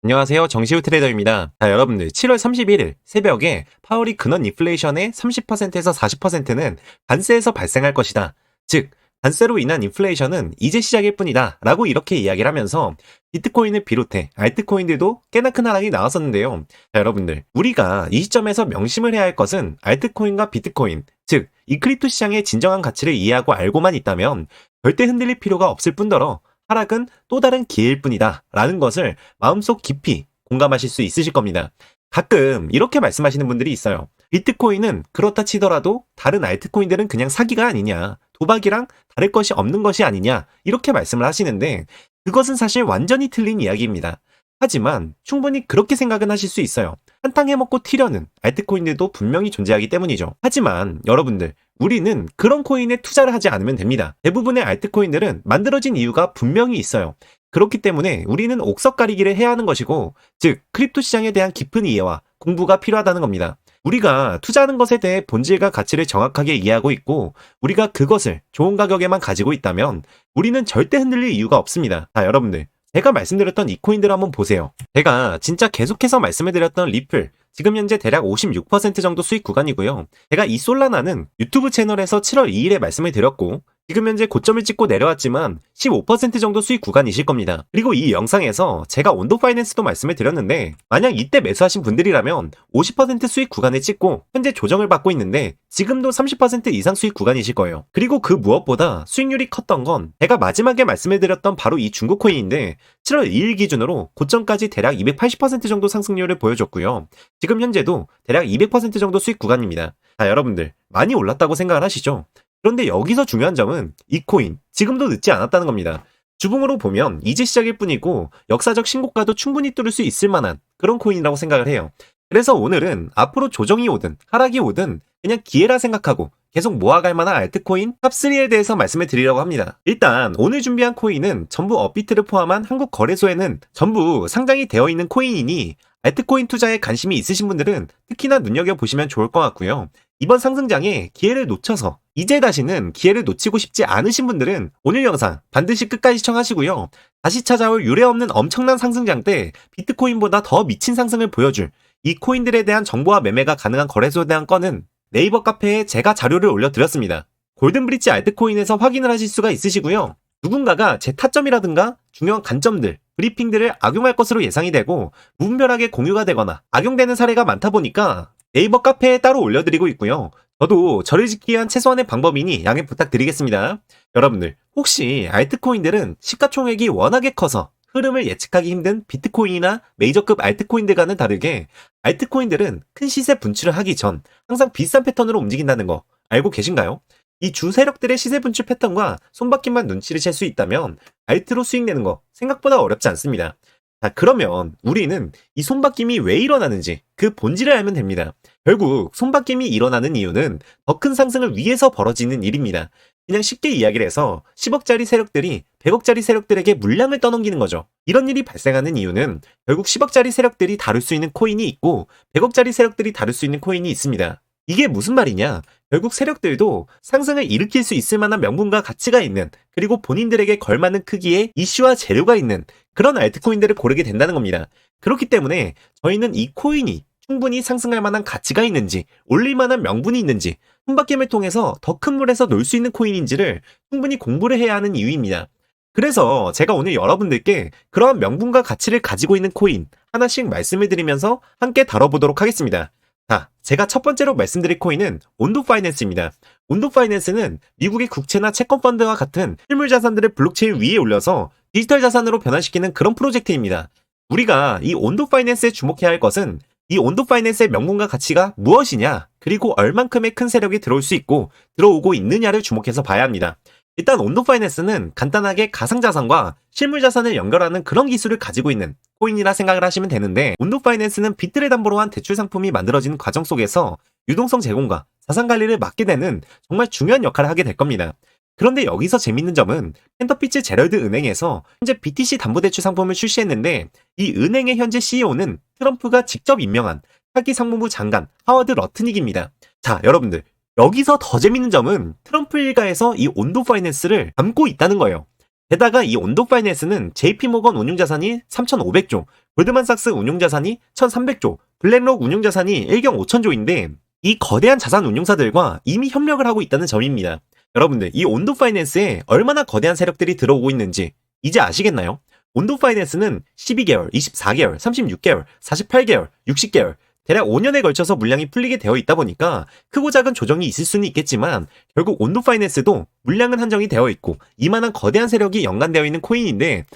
안녕하세요. 정시우 트레이더입니다. 자, 여러분들 7월 31일 새벽에 파월이 근원 인플레이션의 30%에서 40%는 관세에서 발생할 것이다. 즉, 관세로 인한 인플레이션은 이제 시작일 뿐이다 라고 이렇게 이야기를 하면서 비트코인을 비롯해 알트코인들도 꽤나 큰 하락이 나왔었는데요. 자, 여러분들 우리가 이 시점에서 명심을 해야 할 것은 알트코인과 비트코인, 즉 이 크립토 시장의 진정한 가치를 이해하고 알고만 있다면 절대 흔들릴 필요가 없을 뿐더러 하락은 또 다른 기회일 뿐이다 라는 것을 마음속 깊이 공감하실 수 있으실 겁니다. 가끔 이렇게 말씀하시는 분들이 있어요. 비트코인은 그렇다 치더라도 다른 알트코인들은 그냥 사기가 아니냐, 도박이랑 다를 것이 없는 것이 아니냐, 이렇게 말씀을 하시는데 그것은 사실 완전히 틀린 이야기입니다. 하지만 충분히 그렇게 생각은 하실 수 있어요. 한탕 해먹고 튀려는 알트코인들도 분명히 존재하기 때문이죠. 하지만 여러분들, 우리는 그런 코인에 투자를 하지 않으면 됩니다. 대부분의 알트코인들은 만들어진 이유가 분명히 있어요. 그렇기 때문에 우리는 옥석 가리기를 해야 하는 것이고, 즉 크립토 시장에 대한 깊은 이해와 공부가 필요하다는 겁니다. 우리가 투자하는 것에 대해 본질과 가치를 정확하게 이해하고 있고 우리가 그것을 좋은 가격에만 가지고 있다면 우리는 절대 흔들릴 이유가 없습니다. 자, 여러분들, 제가 말씀드렸던 이 코인들 한번 보세요. 제가 진짜 계속해서 말씀을 드렸던 리플, 지금 현재 대략 56% 정도 수익 구간이고요. 제가 이 솔라나는 유튜브 채널에서 7월 2일에 말씀을 드렸고 지금 현재 고점을 찍고 내려왔지만 15% 정도 수익 구간이실 겁니다. 그리고 이 영상에서 제가 온도 파이낸스도 말씀을 드렸는데 만약 이때 매수하신 분들이라면 50% 수익 구간을 찍고 현재 조정을 받고 있는데 지금도 30% 이상 수익 구간이실 거예요. 그리고 그 무엇보다 수익률이 컸던 건 제가 마지막에 말씀을 드렸던 바로 이 중국 코인인데 7월 2일 기준으로 고점까지 대략 280% 정도 상승률을 보여줬고요. 지금 현재도 대략 200% 정도 수익 구간입니다. 자, 여러분들 많이 올랐다고 생각을 하시죠? 그런데 여기서 중요한 점은 이 코인 지금도 늦지 않았다는 겁니다. 주봉으로 보면 이제 시작일 뿐이고 역사적 신고가도 충분히 뚫을 수 있을 만한 그런 코인이라고 생각을 해요. 그래서 오늘은 앞으로 조정이 오든 하락이 오든 그냥 기회라 생각하고 계속 모아갈 만한 알트코인 탑3에 대해서 말씀을 드리려고 합니다. 일단 오늘 준비한 코인은 전부 업비트를 포함한 한국 거래소에는 전부 상장이 되어 있는 코인이니 알트코인 투자에 관심이 있으신 분들은 특히나 눈여겨보시면 좋을 것 같고요. 이번 상승장에 기회를 놓쳐서 이제 다시는 기회를 놓치고 싶지 않으신 분들은 오늘 영상 반드시 끝까지 시청하시고요. 다시 찾아올 유례없는 엄청난 상승장 때 비트코인보다 더 미친 상승을 보여줄 이 코인들에 대한 정보와 매매가 가능한 거래소에 대한 건은 네이버 카페에 제가 자료를 올려드렸습니다. 골든브릿지 알트코인에서 확인을 하실 수가 있으시고요. 누군가가 제 타점이라든가 중요한 관점들, 브리핑들을 악용할 것으로 예상이 되고 무분별하게 공유가 되거나 악용되는 사례가 많다 보니까 네이버 카페에 따로 올려드리고 있고요. 저도 저를 지키기 위한 최소한의 방법이니 양해 부탁드리겠습니다. 여러분들, 혹시 알트코인들은 시가총액이 워낙에 커서 흐름을 예측하기 힘든 비트코인이나 메이저급 알트코인들과는 다르게 알트코인들은 큰 시세 분출을 하기 전 항상 비슷한 패턴으로 움직인다는 거 알고 계신가요? 이 주 세력들의 시세 분출 패턴과 손바뀜만 눈치를 챌 수 있다면 알트로 수익 내는 거 생각보다 어렵지 않습니다. 자, 그러면 우리는 이 손바뀜이 왜 일어나는지 그 본질을 알면 됩니다. 결국 손바뀜이 일어나는 이유는 더 큰 상승을 위해서 벌어지는 일입니다. 그냥 쉽게 이야기를 해서 10억짜리 세력들이 100억짜리 세력들에게 물량을 떠넘기는 거죠. 이런 일이 발생하는 이유는 결국 10억짜리 세력들이 다룰 수 있는 코인이 있고 100억짜리 세력들이 다룰 수 있는 코인이 있습니다. 이게 무슨 말이냐? 결국 세력들도 상승을 일으킬 수 있을 만한 명분과 가치가 있는 그리고 본인들에게 걸맞는 크기의 이슈와 재료가 있는 그런 알트코인들을 고르게 된다는 겁니다. 그렇기 때문에 저희는 이 코인이 충분히 상승할 만한 가치가 있는지 올릴 만한 명분이 있는지 손바뀜을 통해서 더 큰 물에서 놀 수 있는 코인인지를 충분히 공부를 해야 하는 이유입니다. 그래서 제가 오늘 여러분들께 그러한 명분과 가치를 가지고 있는 코인 하나씩 말씀을 드리면서 함께 다뤄보도록 하겠습니다. 자, 제가 첫 번째로 말씀드릴 코인은 온도 파이낸스입니다. 온도 파이낸스는 미국의 국채나 채권 펀드와 같은 실물 자산들을 블록체인 위에 올려서 디지털 자산으로 변환시키는 그런 프로젝트입니다. 우리가 이 온도 파이낸스에 주목해야 할 것은 이 온도 파이낸스의 명분과 가치가 무엇이냐, 그리고 얼만큼의 큰 세력이 들어올 수 있고 들어오고 있느냐를 주목해서 봐야 합니다. 일단 온도 파이낸스는 간단하게 가상자산과 실물자산을 연결하는 그런 기술을 가지고 있는 코인이라 생각을 하시면 되는데 온도 파이낸스는 빚들을 담보로 한 대출 상품이 만들어지는 과정 속에서 유동성 제공과 자산 관리를 맡게 되는 정말 중요한 역할을 하게 될 겁니다. 그런데 여기서 재밌는 점은 켄터피츠 제럴드 은행에서 현재 BTC 담보대출 상품을 출시했는데 이 은행의 현재 CEO는 트럼프가 직접 임명한 차기 상무부 장관 하워드 러트닉입니다. 자, 여러분들, 여기서 더 재밌는 점은 트럼프 일가에서 이 온도 파이낸스를 담고 있다는 거예요. 게다가 이 온도 파이낸스는 JP모건 운용자산이 3,500조, 골드만삭스 운용자산이 1300조, 블랙록 운용자산이 1경 5000조인데 이 거대한 자산 운용사들과 이미 협력을 하고 있다는 점입니다. 여러분들, 이 온도 파이낸스에 얼마나 거대한 세력들이 들어오고 있는지 이제 아시겠나요? 온도 파이낸스는 12개월, 24개월, 36개월, 48개월, 60개월, 대략 5년에 걸쳐서 물량이 풀리게 되어 있다 보니까 크고 작은 조정이 있을 수는 있겠지만 결국 온도 파이낸스도 물량은 한정이 되어 있고 이만한 거대한 세력이 연관되어 있는 코인인데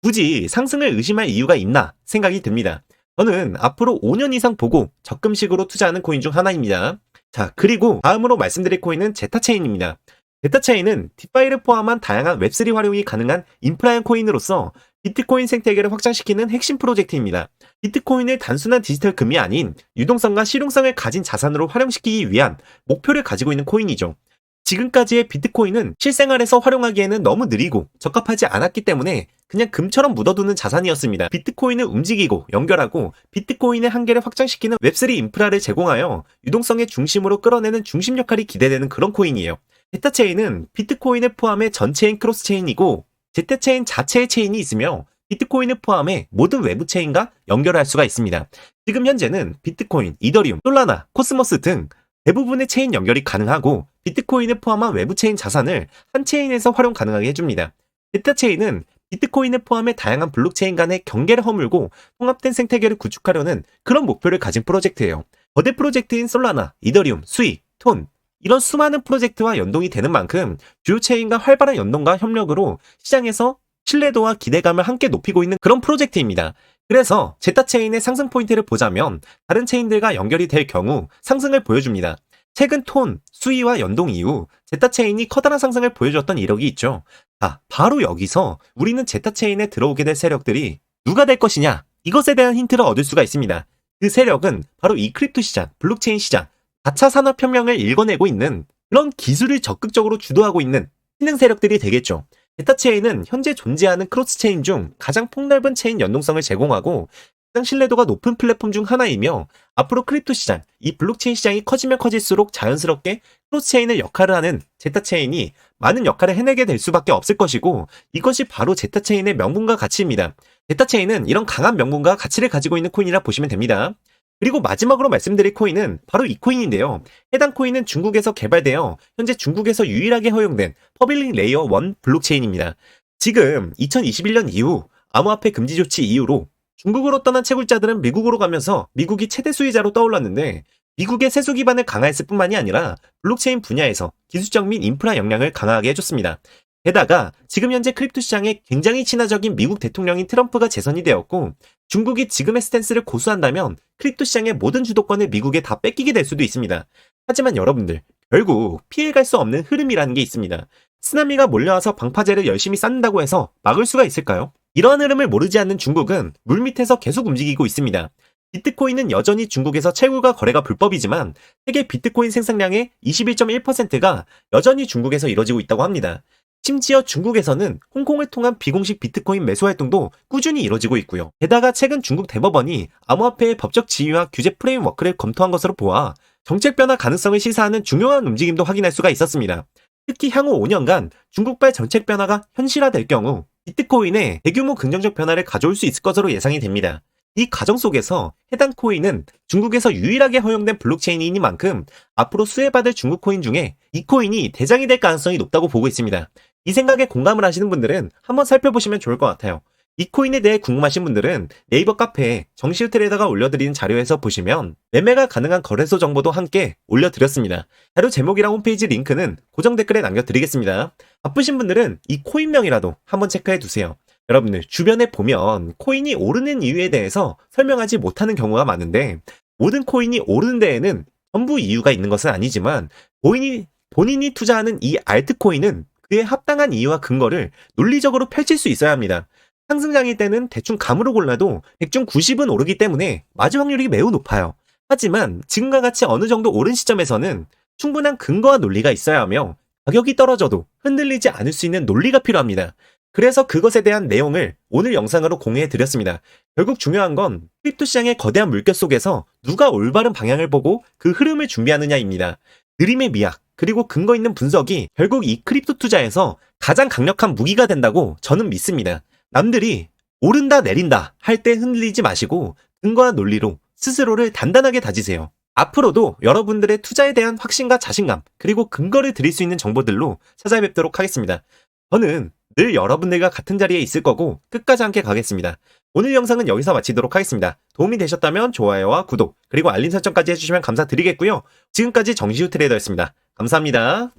굳이 상승을 의심할 이유가 있나 생각이 듭니다. 저는 앞으로 5년 이상 보고 적금식으로 투자하는 코인 중 하나입니다. 자, 그리고 다음으로 말씀드릴 코인은 제타체인입니다. 제타체인은 디파이를 포함한 다양한 웹3 활용이 가능한 인프라형 코인으로서 비트코인 생태계를 확장시키는 핵심 프로젝트입니다. 비트코인을 단순한 디지털 금이 아닌 유동성과 실용성을 가진 자산으로 활용시키기 위한 목표를 가지고 있는 코인이죠. 지금까지의 비트코인은 실생활에서 활용하기에는 너무 느리고 적합하지 않았기 때문에 그냥 금처럼 묻어두는 자산이었습니다. 비트코인을 움직이고 연결하고 비트코인의 한계를 확장시키는 웹3 인프라를 제공하여 유동성의 중심으로 끌어내는 중심 역할이 기대되는 그런 코인이에요. 제타체인은 비트코인을 포함해 전체인 크로스체인이고 제타체인 자체의 체인이 있으며 비트코인을 포함해 모든 외부 체인과 연결할 수가 있습니다. 지금 현재는 비트코인, 이더리움, 솔라나, 코스모스 등 대부분의 체인 연결이 가능하고 비트코인을 포함한 외부 체인 자산을 한 체인에서 활용 가능하게 해줍니다. 제타체인은 비트코인을 포함해 다양한 블록체인 간의 경계를 허물고 통합된 생태계를 구축하려는 그런 목표를 가진 프로젝트예요. 거대 프로젝트인 솔라나, 이더리움, 수이, 톤 이런 수많은 프로젝트와 연동이 되는 만큼 주요 체인과 활발한 연동과 협력으로 시장에서 신뢰도와 기대감을 함께 높이고 있는 그런 프로젝트입니다. 그래서 제타체인의 상승 포인트를 보자면 다른 체인들과 연결이 될 경우 상승을 보여줍니다. 최근 톤, 수위와 연동 이후 제타체인이 커다란 상승을 보여줬던 이력이 있죠. 자, 바로 여기서 우리는 제타체인에 들어오게 될 세력들이 누가 될 것이냐? 이것에 대한 힌트를 얻을 수가 있습니다. 그 세력은 바로 이 크립토 시장, 블록체인 시장, 4차 산업혁명을 일궈내고 있는 그런 기술을 적극적으로 주도하고 있는 신흥 세력들이 되겠죠. 제타체인은 현재 존재하는 크로스체인 중 가장 폭넓은 체인 연동성을 제공하고 가장 신뢰도가 높은 플랫폼 중 하나이며 앞으로 크립토 시장, 이 블록체인 시장이 커지면 커질수록 자연스럽게 크로스체인의 역할을 하는 제타체인이 많은 역할을 해내게 될 수밖에 없을 것이고 이것이 바로 제타체인의 명분과 가치입니다. 제타체인은 이런 강한 명분과 가치를 가지고 있는 코인이라 보시면 됩니다. 그리고 마지막으로 말씀드릴 코인은 바로 이 코인인데요. 해당 코인은 중국에서 개발되어 현재 중국에서 유일하게 허용된 퍼블릭 레이어 1 블록체인입니다. 지금 2021년 이후 암호화폐 금지 조치 이후로 중국으로 떠난 채굴자들은 미국으로 가면서 미국이 최대 수혜자로 떠올랐는데 미국의 세수 기반을 강화했을 뿐만이 아니라 블록체인 분야에서 기술적 및 인프라 역량을 강화하게 해줬습니다. 게다가 지금 현재 크립토 시장에 굉장히 친화적인 미국 대통령인 트럼프가 재선이 되었고 중국이 지금의 스탠스를 고수한다면 크립토 시장의 모든 주도권을 미국에 다 뺏기게 될 수도 있습니다. 하지만 여러분들, 결국 피해갈 수 없는 흐름이라는 게 있습니다. 쓰나미가 몰려와서 방파제를 열심히 쌓는다고 해서 막을 수가 있을까요? 이러한 흐름을 모르지 않는 중국은 물밑에서 계속 움직이고 있습니다. 비트코인은 여전히 중국에서 채굴과 거래가 불법이지만 세계 비트코인 생산량의 21.1%가 여전히 중국에서 이뤄지고 있다고 합니다. 심지어 중국에서는 홍콩을 통한 비공식 비트코인 매수 활동도 꾸준히 이뤄지고 있고요. 게다가 최근 중국 대법원이 암호화폐의 법적 지위와 규제 프레임워크를 검토한 것으로 보아 정책 변화 가능성을 시사하는 중요한 움직임도 확인할 수가 있었습니다. 특히 향후 5년간 중국발 정책 변화가 현실화될 경우 비트코인에 대규모 긍정적 변화를 가져올 수 있을 것으로 예상이 됩니다. 이 과정 속에서 해당 코인은 중국에서 유일하게 허용된 블록체인이니만큼 앞으로 수혜받을 중국 코인 중에 이 코인이 대장이 될 가능성이 높다고 보고 있습니다. 이 생각에 공감을 하시는 분들은 한번 살펴보시면 좋을 것 같아요. 이 코인에 대해 궁금하신 분들은 네이버 카페에 정시우 트레이더가 올려드리는 자료에서 보시면 매매가 가능한 거래소 정보도 함께 올려드렸습니다. 자료 제목이랑 홈페이지 링크는 고정 댓글에 남겨드리겠습니다. 바쁘신 분들은 이 코인명이라도 한번 체크해두세요. 여러분들 주변에 보면 코인이 오르는 이유에 대해서 설명하지 못하는 경우가 많은데 모든 코인이 오르는 데에는 전부 이유가 있는 것은 아니지만 본인이 투자하는 이 알트코인은 그에 합당한 이유와 근거를 논리적으로 펼칠 수 있어야 합니다. 상승장일 때는 대충 감으로 골라도 100중 90은 오르기 때문에 맞을 확률이 매우 높아요. 하지만 지금과 같이 어느 정도 오른 시점에서는 충분한 근거와 논리가 있어야 하며 가격이 떨어져도 흔들리지 않을 수 있는 논리가 필요합니다. 그래서 그것에 대한 내용을 오늘 영상으로 공유해 드렸습니다. 결국 중요한 건 크립토 시장의 거대한 물결 속에서 누가 올바른 방향을 보고 그 흐름을 준비하느냐입니다. 느림의 미학 그리고 근거 있는 분석이 결국 이 크립토 투자에서 가장 강력한 무기가 된다고 저는 믿습니다. 남들이 오른다 내린다 할 때 흔들리지 마시고 근거와 논리로 스스로를 단단하게 다지세요. 앞으로도 여러분들의 투자에 대한 확신과 자신감 그리고 근거를 드릴 수 있는 정보들로 찾아뵙도록 하겠습니다. 저는 늘 여러분들과 같은 자리에 있을 거고 끝까지 함께 가겠습니다. 오늘 영상은 여기서 마치도록 하겠습니다. 도움이 되셨다면 좋아요와 구독 그리고 알림 설정까지 해주시면 감사드리겠고요. 지금까지 정시우 트레이더였습니다. 감사합니다.